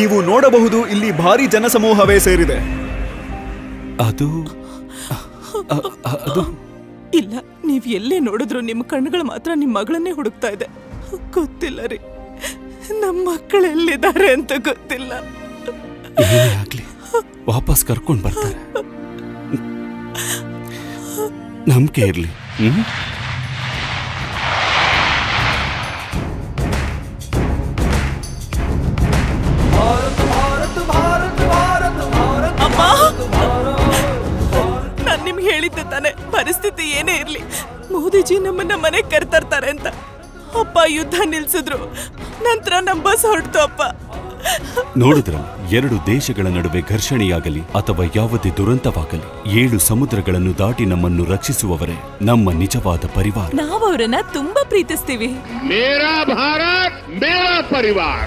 ನೀವು ನೋಡಬಹುದು, ಇಲ್ಲಿ ಭಾರಿ ಜನಸಮೂಹವೇ ಸೇರಿದೆ. ಅದು ಇಲ್ಲ, ನೀವ್ ಎಲ್ಲೇ ನೋಡಿದ್ರು ನಿಮ್ಮ ಕಣ್ಣುಗಳು ಮಾತ್ರ ನಿಮ್ಮ ಮಗಳನ್ನೇ ಹುಡುಕ್ತಾ ಇದೆ. ಗೊತ್ತಿಲ್ಲ ರೀ, ನಮ್ಮ ಮಕ್ಕಳೆಲ್ಲಿದ್ದಾರೆ ಅಂತ ಗೊತ್ತಿಲ್ಲ. ಏನೇ ಆಗ್ಲಿ ವಾಪಸ್ ಕರ್ಕೊಂಡು ಬರ್ತಾರೆ, ನಂಬಿಕೆ ಇರ್ಲಿ. ನಾನ್ ನಿಮ್ಗೆ ಹೇಳಿದ್ದೆ ತಾನೆ, ಪರಿಸ್ಥಿತಿ ಏನೇ ಇರ್ಲಿ ಮೋದಿಜಿ ನಮ್ಮನ್ನ ಮನೆಗೆ ಕರೆತರ್ತಾರೆ ಅಂತ. ಅಪ್ಪ ಯುದ್ಧ ನಿಲ್ಸಿದ್ರು, ನಂತರ ನಮ್ಮ ಬಸ್ ಹೊರಡ್ತು. ಅಪ್ಪ ನೋಡಿದ್ರ, 2 ದೇಶಗಳ ನಡುವೆ ಘರ್ಷಣೆಯಾಗಲಿ ಅಥವಾ ಯಾವುದೇ ದುರಂತವಾಗಲಿ 7 ಸಮುದ್ರಗಳನ್ನು ದಾಟಿ ನಮ್ಮನ್ನು ರಕ್ಷಿಸುವವರೇ ನಮ್ಮ ನಿಜವಾದ ಪರಿವಾರ. ನಾವು ಅವರನ್ನ ತುಂಬಾ ಪ್ರೀತಿಸ್ತೀವಿ. ಮೇರಾ ಭಾರತ್ ಮೇರಾ ಪರಿವಾರ.